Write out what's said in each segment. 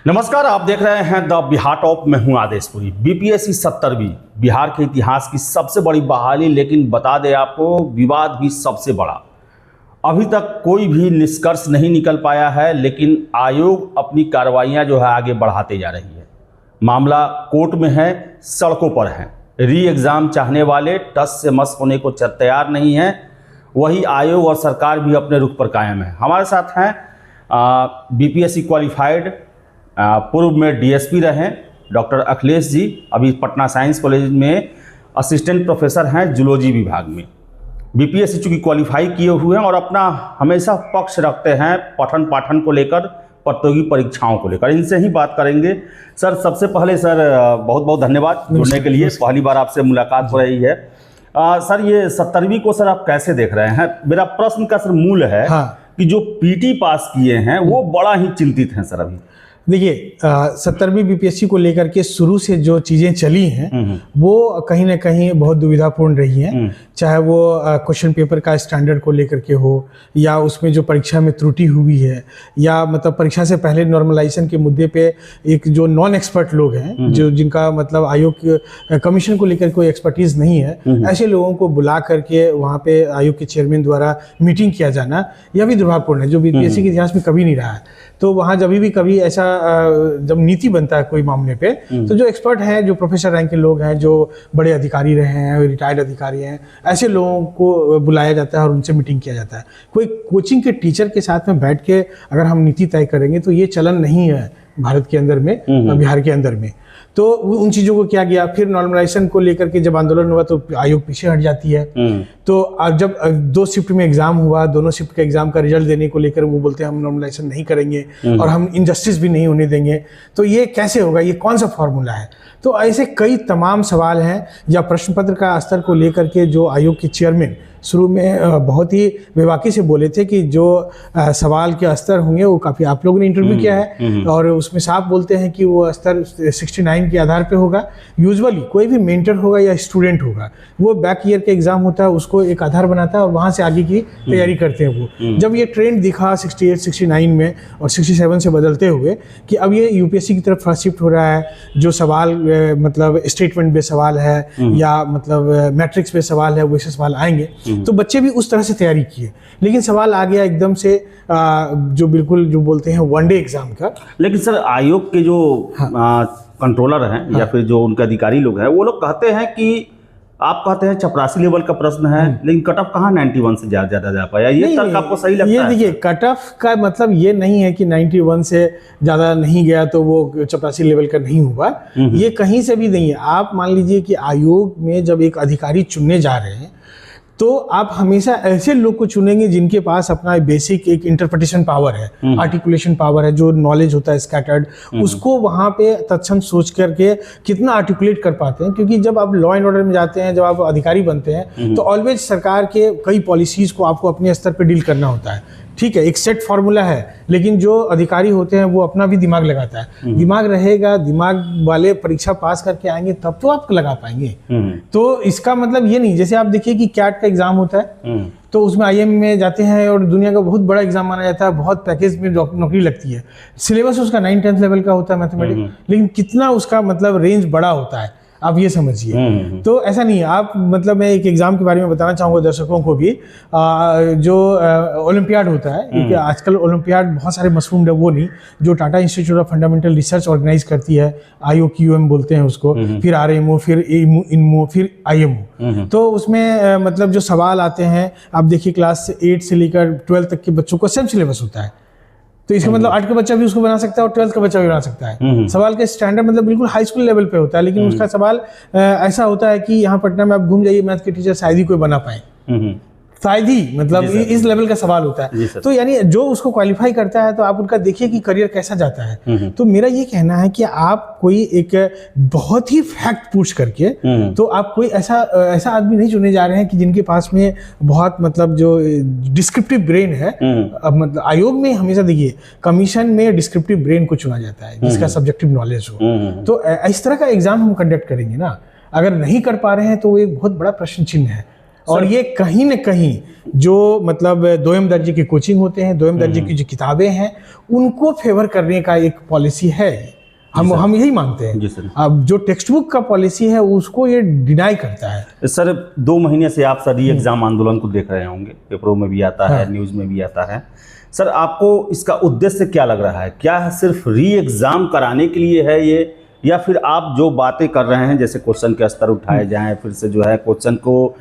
नमस्कार, आप देख रहे हैं द बिहार टॉप। मैं हूं आदेशपुरी। बीपीएससी 70वीं बिहार के इतिहास की सबसे बड़ी बहाली, लेकिन बता दें आपको विवाद भी सबसे बड़ा। अभी तक कोई भी निष्कर्ष नहीं निकल पाया है, लेकिन आयोग अपनी कार्रवाइयां जो है आगे बढ़ाते जा रही है। मामला कोर्ट में है, सड़कों पर है। री एग्ज़ाम चाहने वाले टस से मस होने को तैयार नहीं हैं। वही आयोग और सरकार भी अपने रुख पर कायम है। हमारे साथ हैं बीपीएससी क्वालिफाइड पूर्व में डीएसपी रहे डॉक्टर अखिलेश जी, अभी पटना साइंस कॉलेज में असिस्टेंट प्रोफेसर हैं जूलॉजी विभाग में। बीपीएससी चूँकि क्वालिफाई किए हुए हैं और अपना हमेशा पक्ष रखते हैं पठन पाठन को लेकर, प्रतियोगी परीक्षाओं को लेकर। इनसे ही बात करेंगे। सर, सबसे पहले सर बहुत बहुत धन्यवाद जुड़ने के लिए। पहली बार आपसे मुलाकात हो रही है। सर, ये 70वीं को सर आप कैसे देख रहे हैं? मेरा प्रश्न का सर मूल है कि जो पीटी पास किए हैं वो बड़ा ही चिंतित हैं सर। अभी देखिए, 70वीं बीपीएससी को लेकर के शुरू से जो चीज़ें चली हैं वो कहीं ना कहीं बहुत दुविधापूर्ण रही हैं। चाहे वो क्वेश्चन पेपर का स्टैंडर्ड को लेकर के हो, या उसमें जो परीक्षा में त्रुटि हुई है, या मतलब परीक्षा से पहले नॉर्मलाइजेशन के मुद्दे पे एक जो नॉन एक्सपर्ट लोग हैं, जो जिनका मतलब आयोग कमीशन को लेकर कोई एक्सपर्टीज़ नहीं है, ऐसे लोगों को बुला करके वहाँ पे आयोग के चेयरमैन द्वारा मीटिंग किया जाना, यह भी दुर्भाग्यपूर्ण है, जो बीपीएससी के इतिहास में कभी नहीं रहा है। तो वहाँ जब भी कभी ऐसा जब नीति बनता है कोई मामले पे, तो जो एक्सपर्ट हैं, जो प्रोफेसर रैंक के लोग हैं, जो बड़े अधिकारी रहे हैं, रिटायर्ड अधिकारी हैं, ऐसे लोगों को बुलाया जाता है और उनसे मीटिंग किया जाता है। कोई कोचिंग के टीचर के साथ में बैठ के अगर हम नीति तय करेंगे तो ये चलन नहीं है भारत के अंदर में, बिहार के अंदर में। तो उन चीज़ों को क्या किया, फिर नॉर्मलाइजेशन को लेकर के जब आंदोलन हुआ तो आयोग पीछे हट जाती है। तो जब 2 शिफ्ट में एग्जाम हुआ, दोनों शिफ्ट के एग्जाम का रिजल्ट देने को लेकर वो बोलते हैं हम नॉर्मलाइजेशन नहीं करेंगे और हम इनजस्टिस भी नहीं होने देंगे। तो ये कैसे होगा, ये कौन सा फॉर्मूला है? तो ऐसे कई तमाम सवाल हैं। या प्रश्न पत्र का स्तर को लेकर के जो आयोग के चेयरमैन शुरू में बहुत ही बेबाकी से बोले थे कि जो सवाल के स्तर होंगे वो काफ़ी, आप लोगों ने इंटरव्यू किया है और उसमें साफ बोलते हैं कि वो स्तर 69 के आधार पे होगा। यूजुअली कोई भी मेंटर होगा या स्टूडेंट होगा, वो बैक ईयर का एग्जाम होता है, उसको एक आधार बनाता है और वहाँ से आगे की तैयारी करते हैं वो। जब ये ट्रेंड दिखा 68, 69 में और 67 से बदलते हुए कि अब ये यूपीएससी की तरफ शिफ्ट हो रहा है, जो सवाल मतलब स्टेटमेंट बेस्ड सवाल है या मतलब मैट्रिक्स बेस्ड सवाल है, वैसे सवाल आएंगे, तो बच्चे भी उस तरह से तैयारी किए। लेकिन सवाल आ गया एकदम से जो बिल्कुल जो बोलते हैं वनडे एग्जाम का। लेकिन सर, आयोग के जो कंट्रोलर हैं या फिर जो उनके अधिकारी लोग हैं, वो लोग कहते हैं कि आप कहते हैं 84 लेवल का प्रश्न है, लेकिन कट ऑफ कहाँ 91 से ज़्यादा जा पाया। ये तर्क आपको सही लगता है? ये देखिए, कट ऑफ का मतलब ये नहीं है कि 91 से ज़्यादा नहीं गया तो वो 84 लेवल का नहीं हुआ। ये कहीं से भी नहीं है। आप मान लीजिए कि आयोग में जब एक अधिकारी चुनने जा रहे हैं तो आप हमेशा ऐसे लोग को चुनेंगे जिनके पास अपना बेसिक एक इंटरप्रिटेशन पावर है, आर्टिकुलेशन पावर है, जो नॉलेज होता है स्कैटर्ड, उसको वहाँ पे तत्क्षण सोच करके कितना आर्टिकुलेट कर पाते हैं। क्योंकि जब आप लॉ एंड ऑर्डर में जाते हैं, जब आप अधिकारी बनते हैं, तो ऑलवेज सरकार के कई पॉलिसीज को आपको अपने स्तर पर डील करना होता है। ठीक है, एक सेट फार्मूला है, लेकिन जो अधिकारी होते हैं वो अपना भी दिमाग लगाता है। दिमाग रहेगा, दिमाग वाले परीक्षा पास करके आएंगे तब तो आप लगा पाएंगे। तो इसका मतलब ये नहीं, जैसे आप देखिए कि कैट का एग्जाम होता है तो उसमें आईएम में जाते हैं और दुनिया का बहुत बड़ा एग्जाम माना जाता है, बहुत पैकेज में नौकरी लगती है। सिलेबस उसका 9-10 लेवल का होता है मैथमेटिक्स, लेकिन कितना उसका मतलब रेंज बड़ा होता है, आप ये समझिए। तो ऐसा नहीं है। आप मतलब मैं एक एग्जाम के बारे में बताना चाहूँगा दर्शकों को भी। जो ओलंपियाड होता है, क्योंकि आजकल ओलंपियाड बहुत सारे मशहूर है, वो नहीं, जो Tata institute of fundamental research organise करती है, IOQM बोलते हैं उसको, फिर RMO, फिर INMO, फिर IMO। तो उसमें मतलब जो सवाल आते हैं, आप देखिए क्लास 8 से लेकर 12 तक के बच्चों को सेम सिलेबस होता है। तो इसका मतलब 8 का बच्चा भी उसको बना सकता है और 12th का बच्चा भी बना सकता है। सवाल का स्टैंडर्ड मतलब बिल्कुल हाई स्कूल लेवल पे होता है, लेकिन उसका सवाल ऐसा होता है कि यहाँ पटना में आप घूम जाइए, मैथ के टीचर शायद ही कोई बना पाए, शायद ही, मतलब इस लेवल का सवाल होता है। तो यानी जो उसको क्वालिफाई करता है, तो आप उनका देखिए कि करियर कैसा जाता है। तो मेरा ये कहना है कि आप कोई एक बहुत ही फैक्ट पूछ करके, तो आप कोई ऐसा आदमी नहीं चुने जा रहे हैं कि जिनके पास में बहुत मतलब जो डिस्क्रिप्टिव ब्रेन है। अब मतलब आयोग में हमेशा देखिए कमीशन में डिस्क्रिप्टिव ब्रेन को चुना जाता है, जिसका सब्जेक्टिव नॉलेज हो। तो इस तरह का एग्जाम हम कंडक्ट करेंगे ना, अगर नहीं कर पा रहे हैं तो वो एक बहुत बड़ा प्रश्न चिन्ह है। और ये कहीं न कहीं जो मतलब दोयम दर्जे की कोचिंग होते हैं, दोयम दर्जे की जो किताबें हैं, उनको फेवर करने का एक पॉलिसी है। हम यही मानते हैं। जी सर। अब जो टेक्स्ट बुक का पॉलिसी है उसको ये डिनाई करता है। सर 2 महीने से आप सर री एग्जाम आंदोलन को देख रहे होंगे, पेपरों में भी आता है, न्यूज़ में भी आता है। सर आपको इसका उद्देश्य क्या लग रहा है? क्या सिर्फ री एग्जाम कराने के लिए है ये, या फिर आप जो बातें कर रहे हैं जैसे क्वेश्चन के स्तर उठाए जाएं, फिर से जो है क्वेश्चन को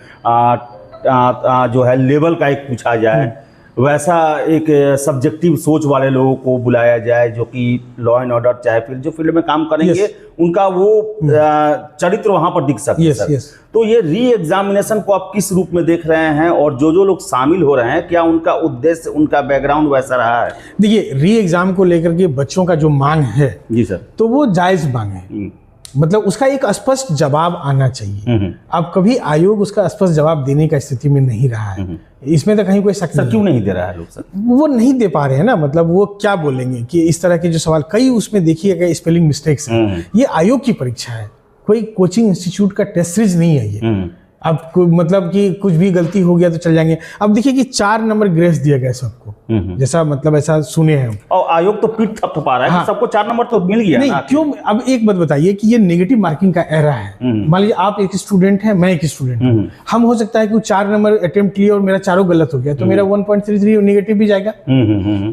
जो है लेवल का एक पूछा जाए, वैसा एक सब्जेक्टिव सोच वाले लोगों को बुलाया जाए जो कि लॉ एंड ऑर्डर चाहे फिर जो फील्ड में काम करेंगे उनका वो चरित्र वहां पर दिख सके? सर तो ये री एग्जामिनेशन को आप किस रूप में देख रहे हैं, और जो लोग शामिल हो रहे हैं क्या उनका उद्देश्य, उनका बैकग्राउंड वैसा रहा है? देखिए, री एग्जाम को लेकर के बच्चों का जो मांग है जी सर, तो वो जायज मांग है। मतलब उसका एक स्पष्ट जवाब आना चाहिए। अब कभी आयोग उसका स्पष्ट जवाब देने का स्थिति में नहीं रहा है, इसमें तो कहीं कोई शक नहीं। क्यों नहीं दे रहा है लोग? सर वो नहीं दे पा रहे हैं ना, मतलब वो क्या बोलेंगे कि इस तरह के जो सवाल, कई उसमें देखिएगा स्पेलिंग मिस्टेक्स हैं। ये आयोग की परीक्षा है, कोई कोचिंग इंस्टीट्यूट का टेस्ट सीरीज नहीं है ये। अब मतलब कि कुछ भी गलती हो गया तो चल जाएंगे। अब देखिए कि 4 नंबर ग्रेस दिया गया सबको, जैसा मतलब ऐसा सुने हैं, और आयोग तो पीठ थपथपा रहा है कि सबको 4 नंबर तो मिल गया नहीं। क्यों? अब एक बात बताइए कि ये नेगेटिव मार्किंग का एरा है। मान लीजिए आप एक स्टूडेंट है, मैं एक स्टूडेंट हूँ, हम हो सकता है कि 4 नंबर अटेम्प्ट किए और मेरा चारों गलत हो गया, तो मेरा 1.33 नेगेटिव भी जाएगा।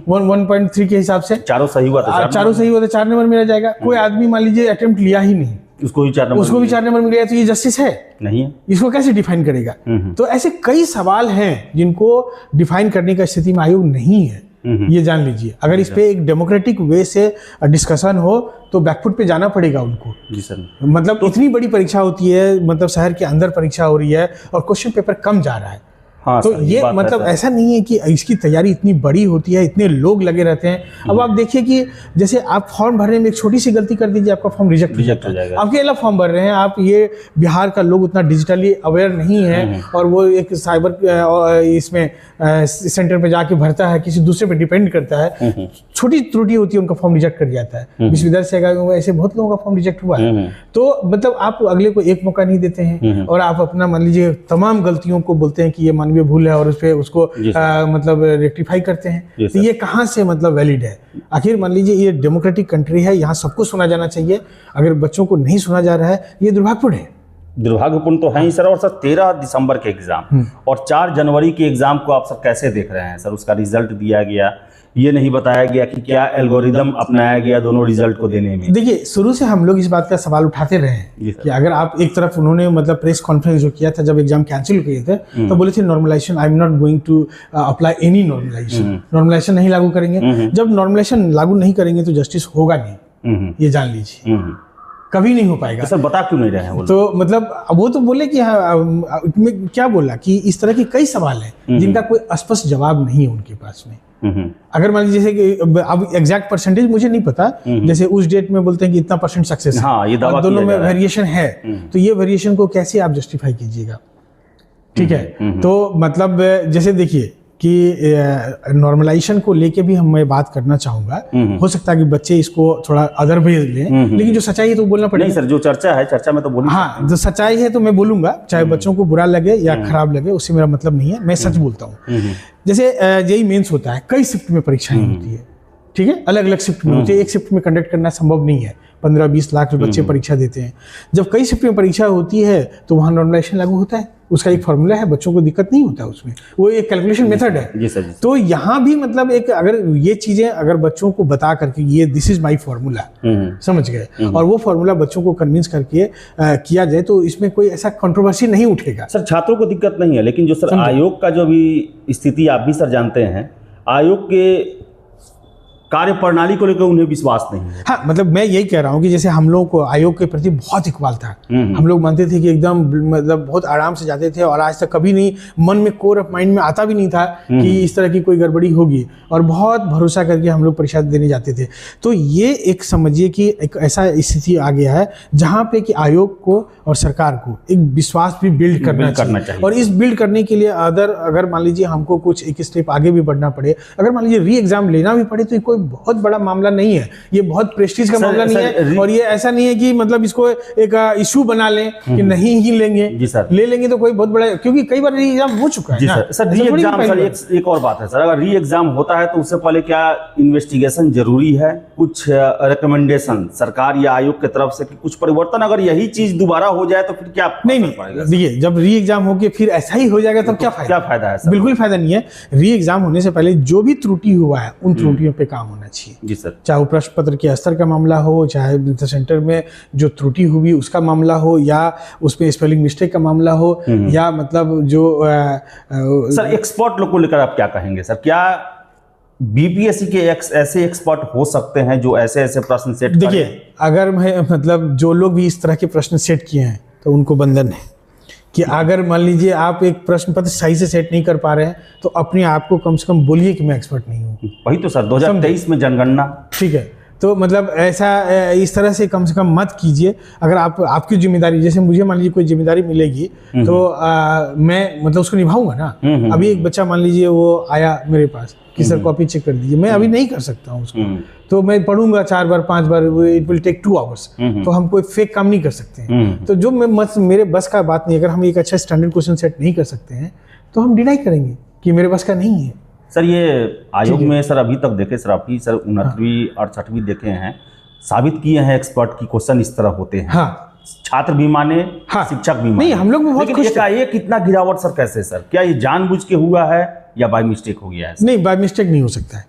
1.3 के हिसाब से चारों सही हुआ तो 4 नंबर मेरा जाएगा। कोई आदमी मान लीजिए अटेम्प्ट लिया ही नहीं, उसको भी 4 नंबर मिल गया, तो ये जस्टिस है? नहीं है। इसको कैसे डिफाइन करेगा? तो ऐसे कई सवाल हैं जिनको डिफाइन करने का स्थिति में आयोग नहीं है, ये जान लीजिए। अगर इस पे एक डेमोक्रेटिक वे से डिस्कशन हो तो बैकफुट पे जाना पड़ेगा उनको। जी सर। मतलब इतनी बड़ी परीक्षा होती है, मतलब शहर के अंदर परीक्षा हो रही है और क्वेश्चन पेपर कम जा रहा है। हाँ, तो ये मतलब ऐसा नहीं है कि इसकी तैयारी इतनी बड़ी होती है, इतने लोग लगे रहते हैं। अब आप देखिए कि जैसे आप फॉर्म भरने में एक छोटी सी गलती कर दीजिए, आपका फॉर्म रिजेक्ट हो जाएगा। आप अकेला फॉर्म भर रहे हैं, आप ये बिहार का लोग उतना डिजिटली अवेयर नहीं है, और वो एक साइबर इसमें सेंटर पे जाके भरता है, किसी दूसरे पे डिपेंड करता है, छोटी त्रुटि होती है, उनका फॉर्म रिजेक्ट कर जाता है। विश्वविद्यालय से ऐसे बहुत लोगों का फॉर्म रिजेक्ट हुआ है। तो मतलब आप अगले को एक मौका नहीं देते हैं, और आप अपना मान लीजिए तमाम गलतियों को बोलते हैं कि ये मानवीय भूल है, और उस पे उसको मतलब रेक्टिफाई करते हैं। तो ये कहाँ से मतलब वैलिड है? आखिर मान लीजिए ये डेमोक्रेटिक कंट्री है, यहाँ सबको सुना जाना चाहिए। अगर बच्चों को नहीं सुना जा रहा है, ये दुर्भाग्यपूर्ण है। दुर्भाग्यपूर्ण तो है ही सर। और सर 13 दिसंबर के एग्जाम और 4 जनवरी के एग्जाम को आप सर कैसे देख रहे हैं? सर उसका रिजल्ट दिया गया, ये नहीं बताया गया कि क्या एल्गोरिदम अपनाया गया दोनों रिजल्ट को देने में। देखिए, शुरू से हम लोग इस बात का सवाल उठाते रहे हैं कि अगर आप एक तरफ, उन्होंने मतलब प्रेस कॉन्फ्रेंस जो किया था जब एग्जाम कैंसिल किए थे, तो बोले थे normalisation, I am not going to apply any normalisation. Normalisation नहीं लागू करेंगे। जब नॉर्मलाइजेशन लागू नहीं करेंगे तो जस्टिस होगा नहीं, ये जान लीजिए, कभी नहीं हो पाएगा। तो सर बता क्यों नहीं रहे हैं वो? तो मतलब वो तो बोले कि हाँ, क्या बोला कि इस तरह के कई सवाल हैं जिनका कोई स्पष्ट जवाब नहीं है उनके पास में। अगर मान लीजिए जैसे कि अब एग्जैक्ट परसेंटेज मुझे नहीं पता, जैसे उस डेट में बोलते हैं कि इतना % सक्सेस है, हाँ, ये दावा दोनों में वेरिएशन है, तो ये वेरिएशन को कैसे आप जस्टिफाई कीजिएगा? ठीक है, तो मतलब जैसे देखिए कि नॉर्मलाइजेशन को लेके भी मैं बात करना चाहूंगा। हो सकता है कि बच्चे इसको थोड़ा अदर भेज लें, लेकिन जो सच्चाई है तो बोलना पड़ेगा। नहीं सर, जो चर्चा है, चर्चा में तो बोलूंगा। हाँ, जो सच्चाई है तो मैं बोलूंगा, चाहे बच्चों को बुरा लगे या खराब लगे, उससे मेरा मतलब नहीं है, मैं सच बोलता हूँ। जैसे जेईई मेंस होता है, कई शिफ्ट में परीक्षाएं होती है, ठीक है, अलग अलग शिफ्ट में होती है। एक शिफ्ट में कंडक्ट करना संभव नहीं है, 15-20 लाख बच्चे परीक्षा देते हैं। जब कई शिफ्ट में परीक्षा होती है तो वहाँ नॉर्मलाइजेशन लागू होता है, उसका एक फॉर्मूला है, बच्चों को दिक्कत नहीं होता उसमें, वो एक कैलकुलेशन मेथड है। जी सर, जी। तो यहाँ भी मतलब एक अगर ये चीजें अगर बच्चों को बता करके ये दिस इज माय फॉर्मूला, समझ गए, और वो फॉर्मूला बच्चों को कन्विंस करके किया जाए तो इसमें कोई ऐसा कंट्रोवर्सी नहीं उठेगा। सर छात्रों को दिक्कत नहीं है, लेकिन जो सर आयोग का जो भी स्थिति आप भी सर जानते हैं, आयोग के कार्य प्रणाली को लेकर उन्हें विश्वास नहीं है। हाँ, मतलब मैं यही कह रहा हूँ कि जैसे हम लोगों को आयोग के प्रति बहुत इकबाल था, हम लोग मानते थे कि एकदम मतलब बहुत आराम से जाते थे, और आज तक कभी नहीं मन में, कोर ऑफ माइंड में आता भी नहीं था कि इस तरह की कोई गड़बड़ी होगी, और बहुत भरोसा करके हम लोग परीक्षा देने जाते थे। तो ये एक समझिए कि एक ऐसा स्थिति आ गया है जहाँ पे कि आयोग को और सरकार को एक विश्वास भी बिल्ड करना चाहिए। और इस बिल्ड करने के लिए अगर मान लीजिए हमको कुछ एक स्टेप आगे भी बढ़ना पड़े, अगर मान लीजिए री एग्जाम लेना भी पड़े, तो कोई बहुत बड़ा मामला नहीं है, ये बहुत प्रेस्टीज का सर, मामला नहीं है। और ये ऐसा नहीं है कि मतलब इसको एक इशू बना लें कि नहीं ही लेंगे। जी सर, ले लेंगे तो कोई बहुत बड़ा, क्योंकि कई बार री एग्जाम हो चुका है। जी सर री एग्जाम, सर एक और बात है सर, अगर री एग्जाम होता है तो उससे पहले क्या इन्वेस्टिगेशन जरूरी है, कुछ रिकमेंडेशन सरकार या आयोग की तरफ से कि कुछ परिवर्तन, अगर यही चीज दोबारा हो जाए तो फिर क्या नहीं देखिए, जब री एग्जाम होके फिर ऐसा ही हो जाएगा तब क्या फायदा है सर? बिल्कुल फायदा नहीं है। री एग्जाम होने से पहले जो भी त्रुटि हुआ है उन त्रुटियों पे काम होना चाहिए। जी सर, चाहे वो प्रश्न पत्र के स्तर का मामला हो, चाहे सेंटर में जो त्रुटि हुई उसका मामला हो, या उसमें स्पेलिंग मिस्टेक का मामला हो, या मतलब जो सर एक्सपर्ट लोग को लेकर आप क्या कहेंगे सर? क्या बीपीएससी के ऐसे एक्सपर्ट हो सकते हैं जो ऐसे ऐसे प्रश्न सेट करें? देखिए, अगर मैं मतलब जो लोग भी इस तरह के प्रश्न सेट किए हैं तो उनको बंधन है कि अगर मान लीजिए आप एक प्रश्न पत्र सही से सेट नहीं कर पा रहे हैं तो अपने आप को कम से कम बोलिए कि मैं एक्सपर्ट नहीं हूँ। वही तो सर, 2023 में जनगणना, ठीक है, तो मतलब ऐसा इस तरह से कम मत कीजिए। अगर आपकी जिम्मेदारी, जैसे मुझे मान लीजिए कोई जिम्मेदारी मिलेगी तो मैं मतलब उसको निभाऊंगा ना। अभी एक बच्चा मान लीजिए वो आया मेरे पास कि सर कॉपी चेक कर दीजिए, मैं अभी नहीं कर सकता हूँ उसको, तो मैं पढ़ूंगा 4 बार 5 बार, इट विल टेक 2 आवर्स। तो हम कोई फेक काम नहीं कर सकते हैं। तो जो मेरे बस का बात नहीं, अगर हम एक अच्छा स्टैंडर्ड क्वेश्चन सेट नहीं कर सकते हैं तो हम डिनाई करेंगे कि मेरे बस का नहीं है। सर ये आयोग में सर अभी तक देखे सर, अभी सर 69वीं और 60वीं देखे हैं, साबित किए हैं एक्सपर्ट की क्वेश्चन इस तरह होते हैं। हाँ, छात्र भी माने, हाँ, शिक्षक भी माने। नहीं, हम लोग भी बहुत खुश थे। ये कितना गिरावट सर, कैसे सर? क्या ये जानबूझ के हुआ है या बाय मिस्टेक हो गया है? नहीं, बाय मिस्टेक नहीं हो सकता है।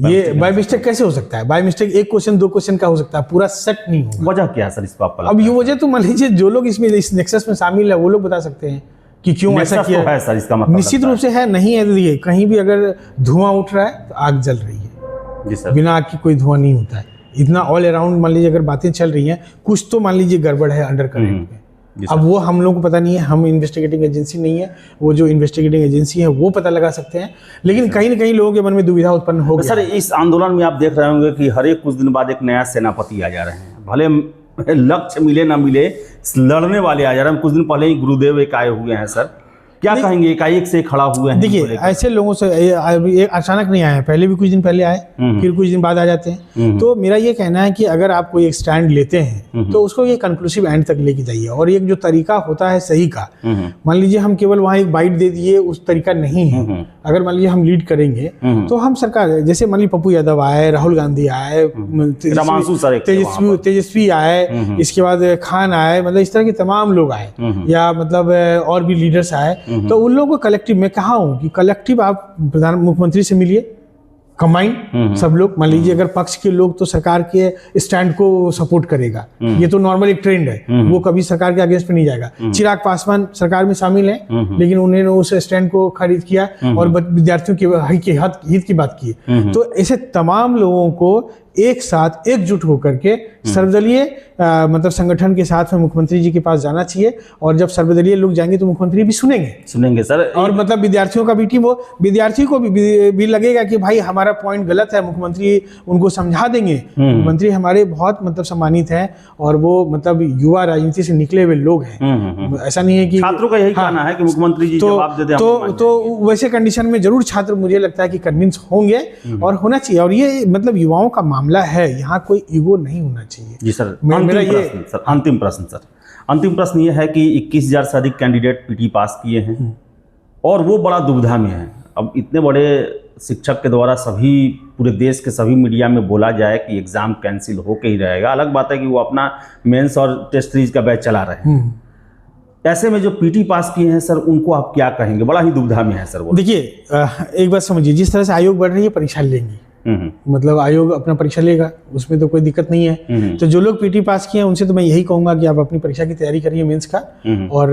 ये बाय मिस्टेक कैसे हो सकता है? बाय मिस्टेक 1 क्वेश्चन 2 क्वेश्चन का हो सकता है, पूरा सेट नहीं होगा। वजह क्या है सर इस बात पर? अब ये वजह तो मान लीजिए जो लोग इसमें इस नेक्सस में शामिल है वो लोग बता सकते हैं कि क्यों ऐसा किया है सर। इसका मतलब निश्चित रूप से है, नहीं है। देखिए, कहीं भी अगर धुआं उठ रहा है तो आग जल रही है। जी सर, बिना आग की कोई धुआं नहीं होता है। इतना ऑल अराउंड मान लीजिए अगर बातें चल रही हैं, कुछ तो मान लीजिए गड़बड़ है अंडर करंट में। अब वो हम लोगों को पता नहीं है, हम इन्वेस्टिगेटिंग एजेंसी नहीं है, वो जो इन्वेस्टिगेटिंग एजेंसी है वो पता लगा सकते हैं। लेकिन कहीं ना कहीं लोगों के मन में दुविधा उत्पन्न हो गई। सर इस आंदोलन में आप देख रहे होंगे कि हर एक कुछ दिन बाद एक नया सेनापति आ जा रहे हैं, भले लक्ष्य मिले ना मिले, लड़ने वाले आ जा रहे हैं। कुछ दिन पहले ही गुरुदेव एक आए हुए हैं सर, क्या कहेंगे? एकाएक से खड़ा हुए हैं। देखिए, ऐसे लोगों से अचानक नहीं आए हैं, पहले भी कुछ दिन पहले आए, फिर कुछ दिन बाद आ जाते हैं। तो मेरा ये कहना है कि अगर आप कोई एक स्टैंड लेते हैं तो उसको ये कंक्लूसिव एंड तक लेके जाइए। और एक जो तरीका होता है सही का, मान लीजिए हम केवल वहाँ एक बाइट दे दिए, उस तरीका नहीं है। अगर मान लीजिए हम लीड करेंगे तो हम सरकार, जैसे मान लीजिए पप्पू यादव आए, राहुल गांधी आए, तेजस्वी आए, इसके बाद खान आए, मतलब इस तरह के तमाम लोग आए, या मतलब और भी लीडर्स आए, तो उन लोगों को कलेक्टिव, मैं कहा हूं कि कलेक्टिव आप मुख्यमंत्री से मिलिए, कंबाइन सब लोग। मान लीजिए अगर पक्ष के लोग तो सरकार के स्टैंड को सपोर्ट करेगा, ये तो नॉर्मल एक ट्रेंड है, वो कभी सरकार के अगेंस्ट पे नहीं जाएगा। चिराग पासवान सरकार में शामिल है, लेकिन उन्होंने उस स्टैंड को खरीद किया और विद्यार्थियों के हित की बात की। तो ऐसे तमाम लोगों को एक साथ एकजुट होकर के सर्वदलीय मतलब संगठन के साथ में मुख्यमंत्री जी के पास जाना चाहिए। और जब सर्वदलीय लोग जाएंगे तो मुख्यमंत्री भी सुनेंगे सर। और मतलब विद्यार्थियों का भी टीम हो, विद्यार्थी को भी लगेगा कि भाई हमारा पॉइंट गलत है, मुख्यमंत्री उनको समझा देंगे। मुख्यमंत्री हमारे बहुत मतलब सम्मानित हैं और वो मतलब युवा राजनीति से निकले हुए लोग हैं। ऐसा नहीं है कि छात्रों का यही कहना है कि मुख्यमंत्री जी जवाब दे दें। तो वैसे कंडीशन में जरूर छात्र, मुझे लगता है कि कन्विंस होंगे और होना चाहिए। और ये मतलब युवाओं का मामला है, यहाँ कोई ईगो नहीं होना चाहिए। जी सर, अंतिम प्रश्न ये है कि 21,000 से अधिक कैंडिडेट पीटी पास किए हैं और वो बड़ा दुविधा में है। अब इतने बड़े शिक्षक के द्वारा सभी पूरे देश के सभी मीडिया में बोला जाए कि एग्जाम कैंसिल होके ही रहेगा। अलग बात है कि वो अपना मेंस और टेस्ट सीरीज का बैच चला रहे हैं। ऐसे में जो पीटी पास किए हैं सर, उनको आप क्या कहेंगे? बड़ा ही दुविधा में है सर वो। देखिए, एक बात समझिए, जिस तरह से आयोग बढ़ रही है, परीक्षा लेंगी, मतलब आयोग अपना परीक्षा लेगा, उसमें तो कोई दिक्कत नहीं है। तो जो लोग पीटी पास किए हैं उनसे तो मैं यही कहूंगा कि आप अपनी परीक्षा की तैयारी करिए मेंस का, और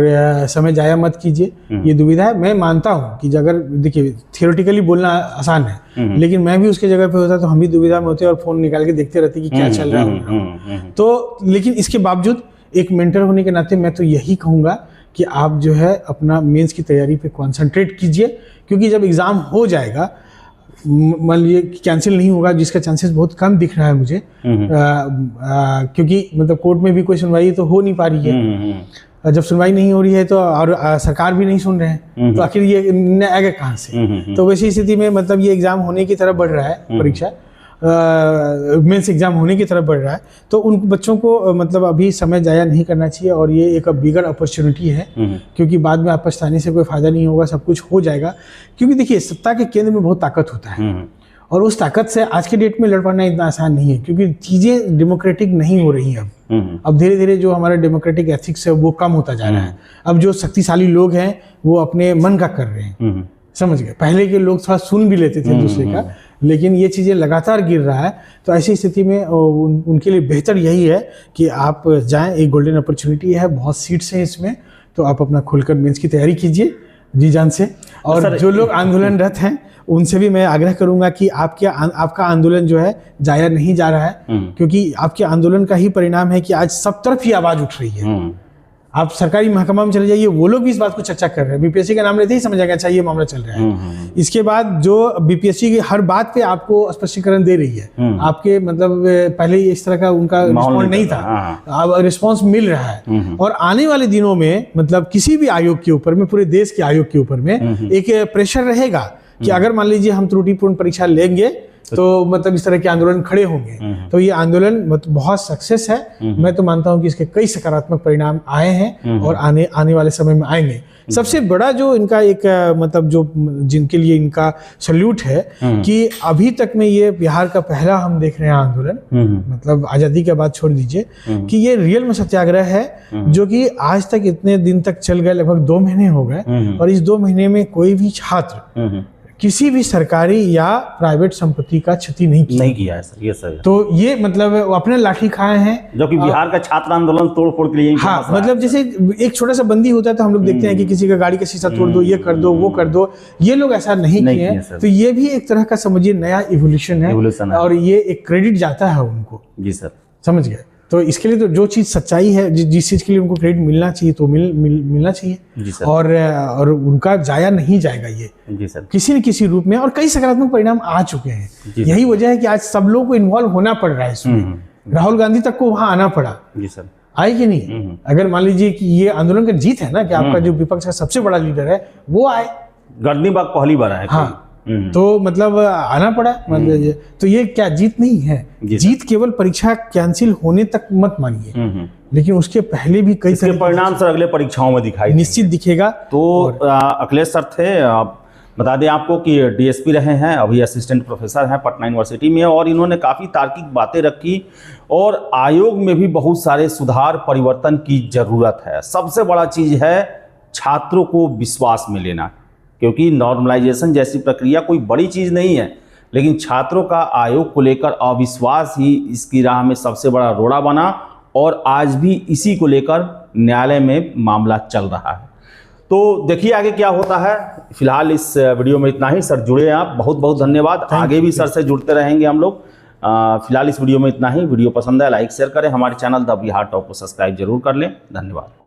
समय जाया मत कीजिए। ये दुविधा है, मैं मानता हूँ कि अगर देखिए थियोरेटिकली बोलना आसान है, लेकिन मैं भी उसके जगह पे होता तो हम भी दुविधा में होते और फोन निकाल के देखते रहते कि क्या चल रहा है। तो लेकिन इसके बावजूद एक मेंटर होने के नाते मैं तो यही कहूँगा कि आप जो है अपना मेंस की तैयारी पे कॉन्सेंट्रेट कीजिए, क्योंकि जब एग्ज़ाम हो जाएगा, मान लीजिए कैंसिल नहीं होगा, जिसका चांसेस बहुत कम दिख रहा है मुझे, क्योंकि मतलब कोर्ट में भी कोई सुनवाई तो हो नहीं पा रही है। जब सुनवाई नहीं हो रही है तो और सरकार भी नहीं सुन रहे हैं, तो आखिर ये आएगा कहाँ से? तो वैसी स्थिति में मतलब ये एग्जाम होने की तरफ बढ़ रहा है परीक्षा। मेंस एग्जाम होने की तरफ बढ़ रहा है, तो उन बच्चों को मतलब अभी समय जाया नहीं करना चाहिए और ये एक बिगर अपॉर्चुनिटी है, क्योंकि बाद में आप पछताने से कोई फायदा नहीं होगा, सब कुछ हो जाएगा। क्योंकि देखिए सत्ता के केंद्र में बहुत ताकत होता है और उस ताकत से आज के डेट में लड़ पाना इतना आसान नहीं है, क्योंकि चीज़ें डेमोक्रेटिक नहीं हो रही हैं अब धीरे धीरे जो हमारा डेमोक्रेटिक एथिक्स है वो कम होता जा रहा है। अब जो शक्तिशाली लोग हैं वो अपने मन का कर रहे हैं, समझ गए। पहले के लोग थोड़ा सुन भी लेते थे दूसरे का, लेकिन ये चीज़ें लगातार गिर रहा है। तो ऐसी स्थिति में उनके लिए बेहतर यही है कि आप जाएं, एक गोल्डन अपॉर्चुनिटी है, बहुत सीट्स हैं इसमें, तो आप अपना खुलकर मेंस की तैयारी कीजिए जी जान से। और जो लोग आंदोलनरत हैं उनसे भी मैं आग्रह करूंगा कि आपका आंदोलन जो है जाया नहीं जा रहा है, क्योंकि आपके आंदोलन का ही परिणाम है कि आज सब तरफ ही आवाज उठ रही है। आप सरकारी महकमा में चले जाइए, वो लोग भी इस बात को चर्चा कर रहे हैं। बीपीएससी का नाम लेते ही समझ आएगा अच्छा ये मामला चल रहा है। इसके बाद जो बीपीएससी की हर बात पे आपको स्पष्टीकरण दे रही है, आपके मतलब पहले इस तरह का उनका रिस्पॉन्स नहीं था, अब रिस्पॉन्स मिल रहा है। और आने वाले दिनों में मतलब किसी भी आयोग के ऊपर में, पूरे देश के आयोग के ऊपर में एक प्रेशर रहेगा कि अगर मान लीजिए हम त्रुटिपूर्ण परीक्षा लेंगे तो मतलब इस तरह के आंदोलन खड़े होंगे। तो ये आंदोलन मतलब बहुत सक्सेस है। मैं तो मानता हूं कि इसके कई सकारात्मक परिणाम आए हैं और आने वाले समय में आएंगे। सबसे बड़ा जो इनका एक मतलब जो जिनके लिए इनका सल्यूट है कि अभी तक में ये बिहार का पहला हम देख रहे हैं आंदोलन, मतलब आज़ादी के बाद छोड़ दीजिए, कि ये रियल में सत्याग्रह है जो कि आज तक इतने दिन तक चल गए, लगभग 2 महीने हो गए, और इस 2 महीने में कोई भी छात्र किसी भी सरकारी या प्राइवेट संपत्ति का क्षति नहीं किया है सर। ये सर, तो ये मतलब अपने लाठी खाए हैं, जो कि बिहार का छात्र आंदोलन तोड़-फोड़ के लिए। हाँ, मतलब जैसे एक छोटा सा बंदी होता है तो हम लोग देखते हैं कि किसी का गाड़ी का शीशा तोड़ दो, ये कर दो, वो कर दो। ये लोग ऐसा नहीं किए हैं। तो ये भी एक तरह का समझिए नया इवोल्यूशन है और ये एक क्रेडिट जाता है उनको। जी सर, समझ गए। तो इसके लिए तो जो चीज़ सच्चाई है, जिस चीज़ के लिए उनको क्रेडिट मिलना चाहिए तो मिलना चाहिए जी सर। और उनका जाया नहीं जाएगा ये जी सर, किसी न किसी रूप में। और कई सकारात्मक परिणाम आ चुके हैं, यही वजह है कि आज सब लोगों को इन्वॉल्व होना पड़ रहा है इसमें। राहुल गांधी तक को वहाँ आना पड़ा जी सर, आए कि नहीं? अगर मान लीजिए कि ये आंदोलन का जीत है ना कि आपका जो विपक्ष का सबसे बड़ा लीडर है वो आए, गर्दनीबाग पहली बार आए। हाँ, तो मतलब आना पड़ा। मतलब तो ये क्या जीत नहीं है, जीत केवल परीक्षा कैंसिल होने तक मत मानिए, लेकिन उसके पहले भी कई परिणाम सर अगले परीक्षाओं में दिखाई निश्चित दिखेगा। तो अखिलेश सर थे, बता दें आपको कि डीएसपी रहे हैं, अभी असिस्टेंट प्रोफेसर हैं पटना यूनिवर्सिटी में, और इन्होंने काफ़ी तार्किक बातें रखी और आयोग में भी बहुत सारे सुधार परिवर्तन की ज़रूरत है। सबसे बड़ा चीज़ है छात्रों को विश्वास में लेना, क्योंकि नॉर्मलाइजेशन जैसी प्रक्रिया कोई बड़ी चीज़ नहीं है, लेकिन छात्रों का आयोग को लेकर अविश्वास ही इसकी राह में सबसे बड़ा रोड़ा बना और आज भी इसी को लेकर न्यायालय में मामला चल रहा है। तो देखिए आगे क्या होता है। फिलहाल इस वीडियो में इतना ही। सर जुड़े हैं आप, बहुत बहुत धन्यवाद। आगे भी सर से जुड़ते रहेंगे हम लोग। फिलहाल इस वीडियो में इतना ही। वीडियो पसंद है लाइक शेयर करें, हमारे चैनल द बिहार टॉप को सब्सक्राइब जरूर कर लें। धन्यवाद।